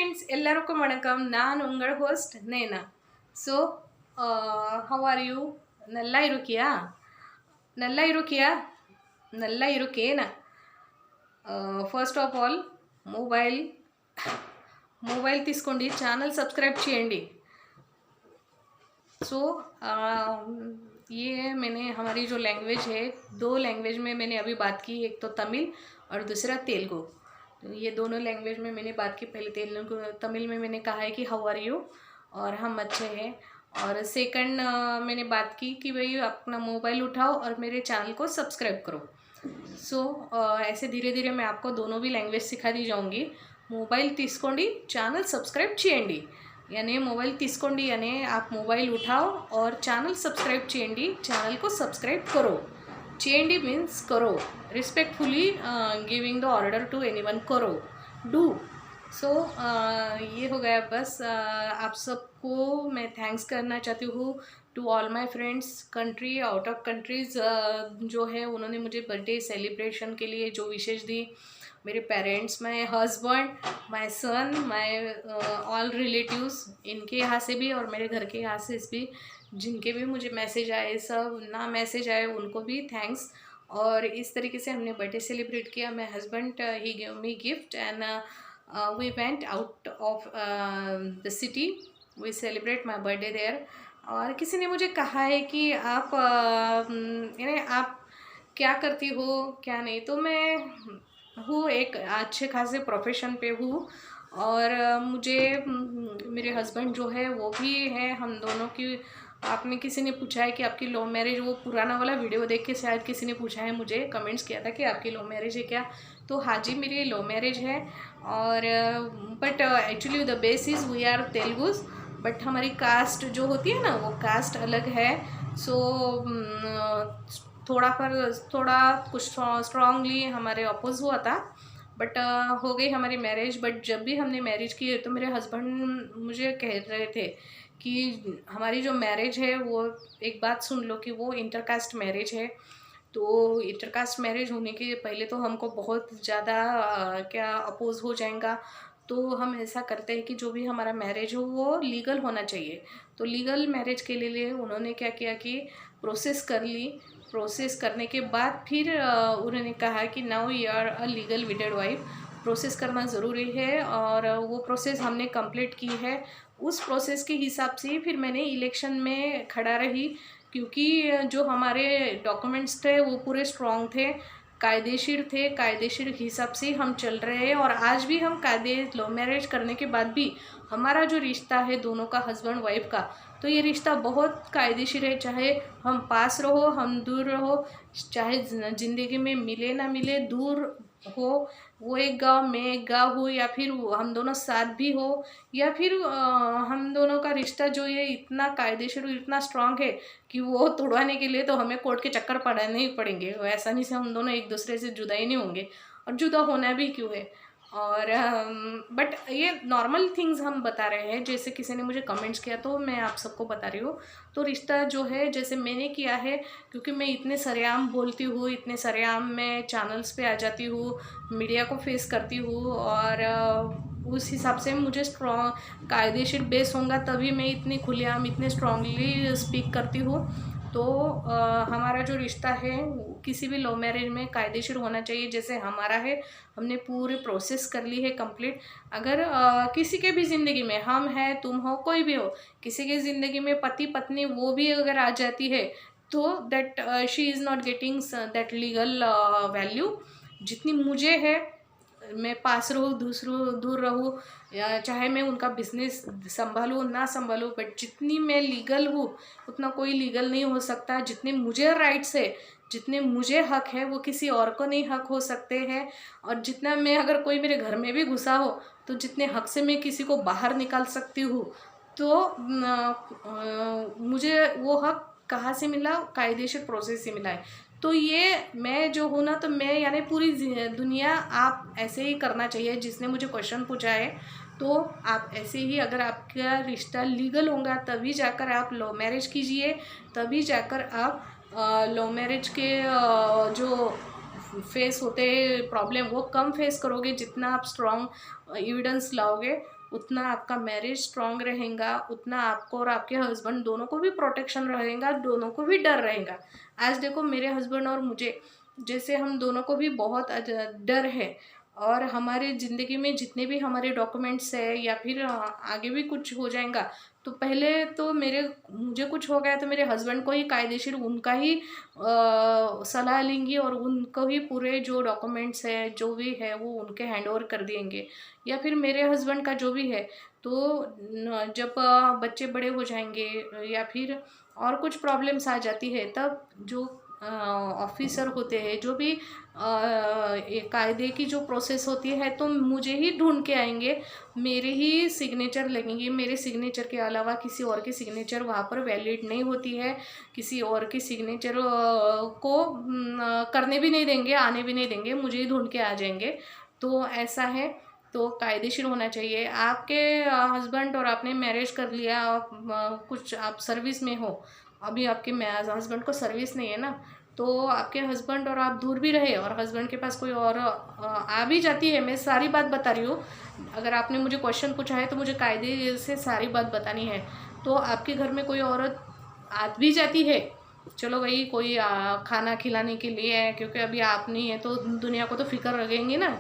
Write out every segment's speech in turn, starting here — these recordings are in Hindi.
ಫ್ರೆಂಡ್ಸ್ ಎಲ್ಲರಿಗೂ ವಣಕಂ. ನಾನು ಉಂಗಳ host Nena. So how are you? நல்லா இருக்கியா? நல்லா இருக்கியா? நல்லா இருக்கேனா? ఫస్ట్ ఆఫ్ ఆల్ मोबाइल తీసుకోండి, ఛానల్ सब्सक्राइब చేయండి. सो ये मैंने हमारी जो लैंग्वेज है, दो लैंग्वेज में मैंने अभी बात की, एक तो तमिल और दूसरा तेलुगु. तो ये दोनों लैंग्वेज में मैंने बात की. पहले तमिल में मैंने कहा है कि हाउ आर यू और हम अच्छे हैं. और सेकंड मैंने बात की कि भाई अपना मोबाइल उठाओ और मेरे चैनल को सब्सक्राइब करो. सो ऐसे धीरे धीरे मैं आपको दोनों भी लैंग्वेज सिखा दी जाऊँगी. मोबाइल తీసుకోండి, ఛానల్ సబ్స్క్రైబ్ చేయండి. यानी मोबाइल తీసుకోండి यानी आप मोबाइल उठाओ और चैनल सब्सक्राइब చేయండి, चैनल को सब्सक्राइब करो. చేయండి मीन्स करो, respectfully giving the order to anyone, करो, डू. सो ये हो गया. बस आप सबको मैं थैंक्स करना चाहती हूँ to all my friends country out of countries जो है उन्होंने मुझे बर्थडे सेलिब्रेशन के लिए जो विशेष दी. मेरे parents, my husband, my son, my all relatives, इनके यहाँ से भी और मेरे घर के यहाँ से भी जिनके भी मुझे मैसेज आए, सब ना मैसेज आए उनको भी थैंक्स. और इस तरीके से हमने बर्थडे सेलिब्रेट किया. My husband he give me gift and we went out of the city, we celebrate my birthday there. और किसी ने मुझे कहा है कि आप यानी आप क्या करती हो क्या नहीं. तो मैं हूँ एक अच्छे खासे प्रोफेशन पे हूँ और मुझे मेरे हस्बैंड जो है वो भी है. हम दोनों की, आपने किसी ने पूछा है कि आपकी लव मैरिज, वो पुराना वाला वीडियो देख के शायद किसी ने पूछा है, मुझे कमेंट्स किया था कि आपकी लव मैरिज है क्या. तो हाँ जी, मेरी लव मैरिज है. और but actually the base is we are Telugus, but हमारी कास्ट जो होती है ना वो कास्ट अलग है. सो थोड़ा कुछ स्ट्रांगली हमारे अपोज हुआ था, बट हो गई हमारी मैरिज. बट जब भी हमने मैरिज की तो मेरे हस्बैंड मुझे कह रहे थे कि हमारी जो मैरिज है वो, एक बात सुन लो कि वो इंटरकास्ट मैरिज है. तो इंटरकास्ट मैरिज होने के पहले तो हमको बहुत ज़्यादा क्या अपोज हो जाएगा. तो हम ऐसा करते हैं कि जो भी हमारा मैरिज हो वो लीगल होना चाहिए. तो लीगल मैरिज के लिए उन्होंने क्या किया कि प्रोसेस कर ली. प्रोसेस करने के बाद फिर उन्होंने कहा कि now you are a legal wedded wife. Process करना ज़रूरी है और वो प्रोसेस हमने कंप्लीट की है. उस प्रोसेस के हिसाब से फिर मैंने इलेक्शन में खड़ा रही, क्योंकि जो हमारे डॉक्यूमेंट्स थे वो पूरे स्ट्रॉन्ग थे, कायदेशीर थे. कायदेशीर हिसाब से हम चल रहे हैं. और आज भी हम लव मैरिज करने के बाद भी हमारा जो रिश्ता है दोनों का, हस्बैंड वाइफ का, तो ये रिश्ता बहुत कायदेशीर है. चाहे हम पास रहो, हम दूर रहो, चाहे ज़िंदगी में मिले ना मिले, दूर हो, वो एक गांव में एक गांव हो, या फिर हम दोनों साथ भी हो, या फिर हम दोनों का रिश्ता जो ये इतना कायदेशीर, इतना स्ट्रांग है कि वो तोड़वाने के लिए तो हमें कोर्ट के चक्कर पड़ाने ही पड़ेंगे. ऐसा नहीं से हम दोनों एक दूसरे से जुदा ही नहीं होंगे, और जुदा होना भी क्यों है. और बट ये नॉर्मल थिंग्स हम बता रहे हैं. जैसे किसी ने मुझे कमेंट्स किया तो मैं आप सबको बता रही हूँ. तो रिश्ता जो है जैसे मैंने किया है, क्योंकि मैं इतने सरेआम बोलती हूँ, इतने सरेआम मैं चैनल्स पे आ जाती हूँ, मीडिया को फेस करती हूँ, और उस हिसाब से मुझे स्ट्रॉन्ग कायदेशीर बेस होगा तभी मैं इतनी खुलेआम, इतने स्ट्रांगली स्पीक करती हूँ. तो हमारा जो रिश्ता है किसी भी लव मैरिज में कायदेशीर होना चाहिए. जैसे हमारा है, हमने पूरी प्रोसेस कर ली है कंप्लीट. अगर किसी के भी ज़िंदगी में, हम हैं, तुम हो, कोई भी हो, किसी के ज़िंदगी में पति पत्नी वो भी अगर आ जाती है, तो that she is not getting that legal value जितनी मुझे है. मैं पास रहूँ, दूर रहूँ, या चाहे मैं उनका बिजनेस संभालूँ ना संभालूँ, बट जितनी मैं लीगल हूँ उतना कोई लीगल नहीं हो सकता. जितने मुझे राइट्स है, जितने मुझे हक है, वो किसी और को नहीं हक हो सकते हैं. और जितना मैं, अगर कोई मेरे घर में भी घुसा हो, तो जितने हक से मैं किसी को बाहर निकाल सकती हूँ, तो मुझे वो हक कहाँ से मिला? कायदेशीर प्रोसेस से मिला है. तो ये मैं जो हूँ ना, तो मैं यानी पूरी दुनिया, आप ऐसे ही करना चाहिए. जिसने मुझे क्वेश्चन पूछा है, तो आप ऐसे ही, अगर आपका रिश्ता लीगल होगा तभी जाकर आप लव मैरिज कीजिए, तभी जाकर आप लव मैरिज के जो फेस होते हैं प्रॉब्लम, वो कम फेस करोगे जितना आप स्ट्रॉन्ग एविडेंस लाओगे. उतना आपका मैरिज स्ट्रांग रहेगा, उतना आपको और आपके हस्बैंड दोनों को भी प्रोटेक्शन रहेगा, दोनों को भी डर रहेगा। आज देखो मेरे हस्बैंड और मुझे जैसे हम दोनों को भी बहुत डर है, और हमारे ज़िंदगी में जितने भी हमारे डॉक्यूमेंट्स है या फिर आगे भी कुछ हो जाएगा, तो पहले तो मुझे कुछ हो गया तो मेरे हस्बैंड को ही कायदेशीर उनका ही सलाह लेंगी, और उनको ही पूरे जो डॉक्यूमेंट्स है जो भी है वो उनके हैंड ओवर कर देंगे। या फिर मेरे हस्बैंड का जो भी है, तो जब बच्चे बड़े हो जाएंगे या फिर और कुछ प्रॉब्लम्स आ जाती है, तब जो ऑफिसर होते हैं, जो भी कायदे की जो प्रोसेस होती है, तो मुझे ही ढूंढ के आएंगे, मेरे ही सिग्नेचर लगेंगे। मेरे सिग्नेचर के अलावा किसी और की सिग्नेचर वहाँ पर वैलिड नहीं होती है, किसी और की सिग्नेचर को करने भी नहीं देंगे, आने भी नहीं देंगे, मुझे ही ढूंढ के आ जाएंगे। तो ऐसा है, तो कायदेशीर होना चाहिए। आपके हस्बैंड और आपने मैरिज कर लिया, कुछ आप सर्विस में हो, अभी आपके हस्बैंड को सर्विस नहीं है ना, तो आपके हस्बैंड और आप दूर भी रहे और हस्बैंड के पास कोई और आ भी जाती है, मैं सारी बात बता रही हूँ। अगर आपने मुझे क्वेश्चन पूछा है तो मुझे कायदे से सारी बात बतानी है। तो आपके घर में कोई औरत आ भी जाती है, चलो भाई कोई खाना खिलाने के लिए है, क्योंकि अभी आप नहीं है तो दुनिया को तो फिक्र लगेंगी ना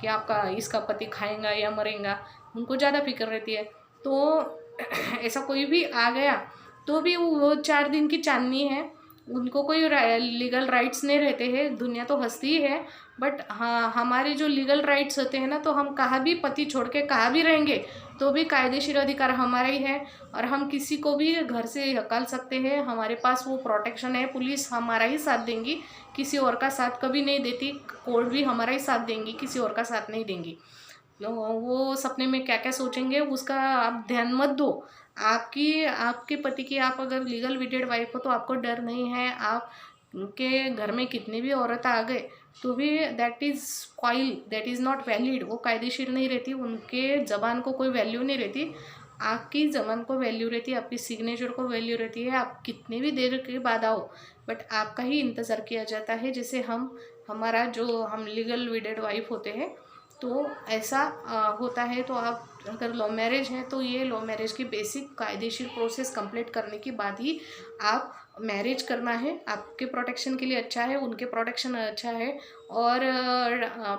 कि आपका इसका पति खाएगा या मरेगा, उनको ज़्यादा फिक्र रहती है। तो ऐसा कोई भी आ गया तो भी वो 4 दिन की चांदनी है, उनको कोई लीगल राइट्स नहीं रहते हैं, दुनिया तो हंसती है, बट हाँ हमारे जो लीगल राइट्स होते हैं ना, तो हम कहाँ भी पति छोड़ के कहाँ भी रहेंगे तो भी कायदेशीर अधिकार हमारा ही है, और हम किसी को भी घर से हकाल सकते हैं, हमारे पास वो प्रोटेक्शन है, पुलिस हमारा ही साथ देंगी, किसी और का साथ कभी नहीं देती, कोर्ट भी हमारा ही साथ देंगी, किसी और का साथ नहीं देंगी। वो सपने में क्या क्या सोचेंगे उसका आप ध्यान मत दो। आपके पति की आप अगर लीगल वेडेड वाइफ हो तो आपको डर नहीं है। आप के घर में कितनी भी औरत आ गए तो भी that is coil, that is not valid, वो कायदेशीर नहीं रहती, उनके ज़बान को कोई वैल्यू नहीं रहती। आपकी ज़बान को वैल्यू रहती है, आपकी सिग्नेचर को वैल्यू रहती है। आप कितनी भी देर के बाद आओ, बट आपका ही इंतज़ार किया जाता है। जैसे हम लीगल वेडेड वाइफ होते हैं, तो ऐसा होता है। तो आप अगर लव मैरिज है तो ये लव मैरिज की बेसिक कायदेशीर प्रोसेस कंप्लीट करने के बाद ही आप मैरिज करना है। आपके प्रोटेक्शन के लिए अच्छा है, उनके प्रोटेक्शन अच्छा है। और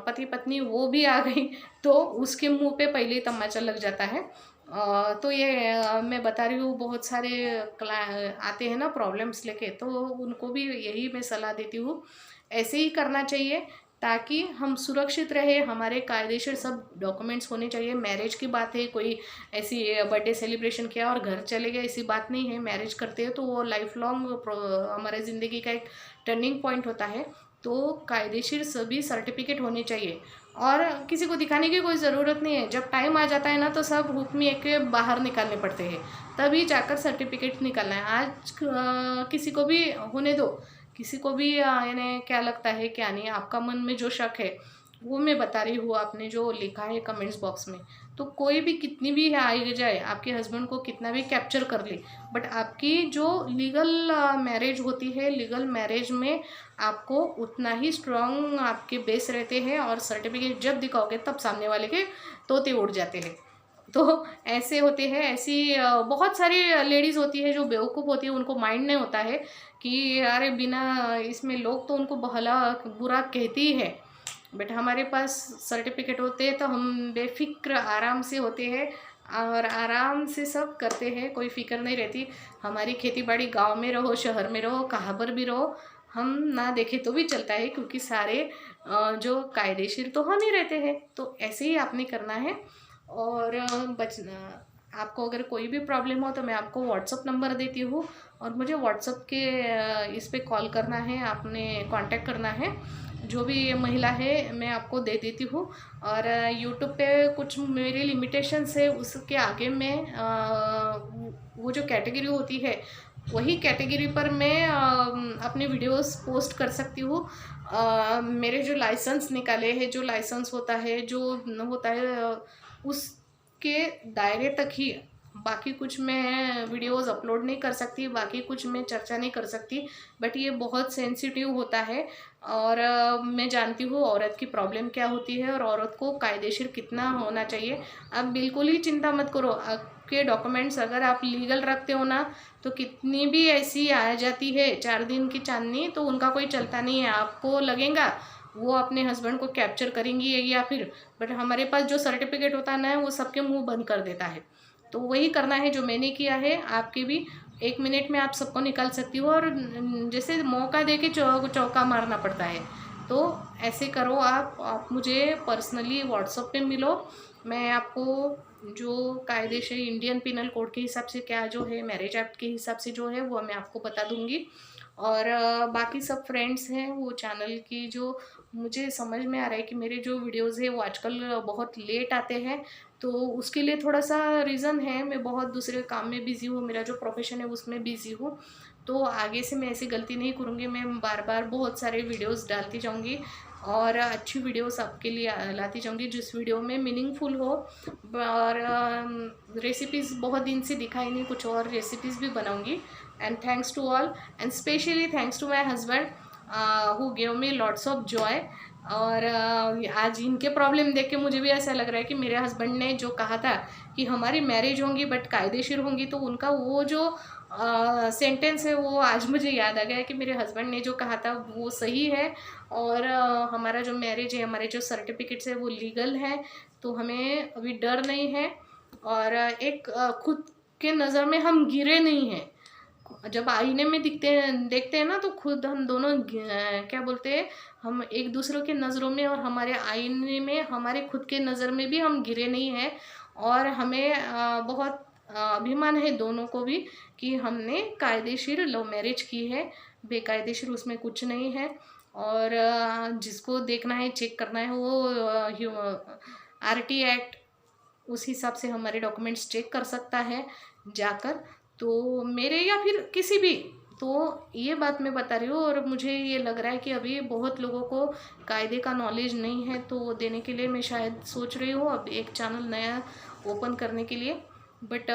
पति पत्नी वो भी आ गई तो उसके मुंह पे पहले ही तमाचा लग जाता है। तो ये मैं बता रही हूँ, बहुत सारे आते हैं ना प्रॉब्लम्स लेके, तो उनको भी यही मैं सलाह देती हूँ, ऐसे ही करना चाहिए ताकि हम सुरक्षित रहे। हमारे कायदेशीर सब डॉक्यूमेंट्स होने चाहिए। मैरिज की बात है, कोई ऐसी बर्थडे सेलिब्रेशन किया और घर चले गए, ऐसी बात नहीं है। मैरिज करते हैं तो वो लाइफ लॉन्ग हमारे ज़िंदगी का एक टर्निंग पॉइंट होता है। तो कायदेशीर सभी सर्टिफिकेट होने चाहिए, और किसी को दिखाने की कोई ज़रूरत नहीं है। जब टाइम आ जाता है ना तो सब हुक्म एक के बाहर निकालने पड़ते हैं, तभी जाकर सर्टिफिकेट निकालना है। आज किसी को भी होने दो, किसी को भी यानी क्या लगता है क्या नहीं, आपका मन में जो शक है वो मैं बता रही हूँ, आपने जो लिखा है कमेंट्स बॉक्स में। तो कोई भी कितनी भी आई जाए, आपके हस्बैंड को कितना भी कैप्चर कर ले, बट आपकी जो लीगल मैरिज होती है, लीगल मैरिज में आपको उतना ही स्ट्रॉन्ग आपके बेस रहते हैं, और सर्टिफिकेट जब दिखाओगे तब सामने वाले के तोते उड़ जाते हैं। तो ऐसे होते हैं। ऐसी बहुत सारी लेडीज़ होती है जो बेवकूफ़ होती है, उनको माइंड नहीं होता है कि अरे बिना इसमें लोग तो उनको भला बुरा कहते ही है, बट हमारे पास सर्टिफिकेट होते हैं तो हम बेफिक्र आराम से होते हैं और आराम से सब करते हैं, कोई फिक्र नहीं रहती। हमारी खेती बाड़ी गाँव में रहो, शहर में रहो, कहाँ पर भी रहो, हम ना देखे तो भी चलता है, क्योंकि सारे जो कायदेशीर तो हम ही रहते हैं। तो ऐसे ही आपने करना है। और आपको अगर कोई भी प्रॉब्लम हो तो मैं आपको व्हाट्सअप नंबर देती हूँ, और मुझे व्हाट्सअप के इस पे कॉल करना है, आपने कांटेक्ट करना है। जो भी महिला है मैं आपको दे देती हूँ। और यूट्यूब पे कुछ मेरी लिमिटेशंस है, उसके आगे मैं वो जो कैटेगरी होती है वही कैटेगरी पर मैं अपने वीडियोस पोस्ट कर सकती हूँ। मेरे जो लाइसेंस निकाले हैं, जो लाइसेंस होता है, जो होता है उसके दायरे तक ही बाकी कुछ मैं वीडियोस अपलोड नहीं कर सकती, बाकी कुछ मैं चर्चा नहीं कर सकती, बट ये बहुत सेंसिटिव होता है। और मैं जानती हूँ औरत की प्रॉब्लम क्या होती है और औरत को कायदेशीर कितना होना चाहिए। आप बिल्कुल ही चिंता मत करो, आपके डॉक्यूमेंट्स अगर आप लीगल रखते हो ना, तो कितनी भी ऐसी आ जाती है 4 दिन की चांदनी, तो उनका कोई चलता नहीं है। आपको लगेगा वो अपने हस्बैंड को कैप्चर करेंगी या फिर, बट हमारे पास जो सर्टिफिकेट होता है ना, वो सबके मुंह बंद कर देता है। तो वही करना है जो मैंने किया है। आपके भी 1 मिनट में आप सबको निकाल सकती हो, और जैसे मौका दे के चौका मारना पड़ता है। तो ऐसे करो, आप मुझे पर्सनली व्हाट्सएप पे मिलो। मैं आपको जो कायदेशीर इंडियन पिनल कोड के हिसाब से क्या जो है, मैरिज एक्ट के हिसाब से जो है, वो मैं आपको बता दूंगी। और बाकी सब फ्रेंड्स हैं वो चैनल की, जो मुझे समझ में आ रहा है कि मेरे जो वीडियोस है वो आजकल बहुत लेट आते हैं, तो उसके लिए थोड़ा सा रीज़न है। मैं बहुत दूसरे काम में बिज़ी हूँ, मेरा जो प्रोफेशन है उसमें बिज़ी हूँ। तो आगे से मैं ऐसी गलती नहीं करूँगी, मैं बार बार बहुत सारे वीडियोस डालती जाऊँगी और अच्छी वीडियोस आपके लिए लाती जाऊँगी, जिस वीडियो में मीनिंगफुल हो। और रेसिपीज़ बहुत दिन से दिखाई नहीं, कुछ और रेसिपीज़ भी बनाऊँगी। And thanks to all, and specially thanks to my husband who give me lots of joy. और आज इनके प्रॉब्लम देख के मुझे भी ऐसा लग रहा है कि मेरे हस्बैंड ने जो कहा था कि हमारी मैरिज होंगी बट कायदेशीर होंगी, तो उनका वो जो सेंटेंस है वो आज मुझे याद आ गया है कि मेरे हस्बैंड ने जो कहा था वो सही है। और हमारा जो मैरिज है, हमारे जो सर्टिफिकेट्स है वो लीगल है, तो हमें अभी डर नहीं है। और एक खुद के नज़र में हम गिरे नहीं हैं। जब आईने में देखते हैं ना, तो खुद हम दोनों क्या बोलते हैं, हम एक दूसरे के नज़रों में और हमारे आईने में, हमारे खुद के नज़र में भी हम गिरे नहीं हैं। और हमें बहुत अभिमान है दोनों को भी कि हमने कायदेशीर लव मैरिज की है, बेकायदेशीर उसमें कुछ नहीं है। और जिसको देखना है, चेक करना है, वो RT एक्ट उस हिसाब से हमारे डॉक्यूमेंट्स चेक कर सकता है जाकर। तो मेरे या फिर किसी भी, तो ये बात मैं बता रही हूँ। और मुझे ये लग रहा है कि अभी बहुत लोगों को कायदे का नॉलेज नहीं है, तो वो देने के लिए मैं शायद सोच रही हूँ अब एक चैनल नया ओपन करने के लिए। बट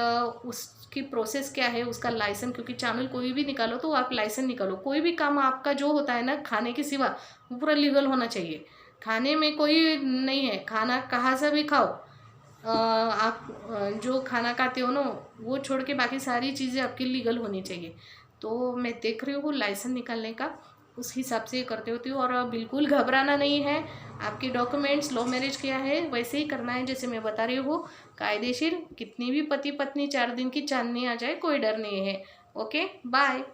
उसकी प्रोसेस क्या है, उसका लाइसेंस, क्योंकि चैनल कोई भी निकालो तो आप लाइसेंस निकालो। कोई भी काम आपका जो होता है ना, खाने के सिवा, वो पूरा लीगल होना चाहिए। खाने में कोई नहीं है, खाना कहाँ से भी खाओ, आप जो खाना खाते हो ना, वो छोड़ के बाकी सारी चीज़ें आपकी लीगल होनी चाहिए। तो मैं देख रही हूँ लाइसेंस निकालने का, उस हिसाब से करते होती हूँ। और बिल्कुल घबराना नहीं है, आपके डॉक्यूमेंट्स, लव मैरिज किया है वैसे ही करना है जैसे मैं बता रही हूँ। कायदेशीर, कितनी भी पति पत्नी 4 दिन की चांदनी आ जाए, कोई डर नहीं है। Okay, bye.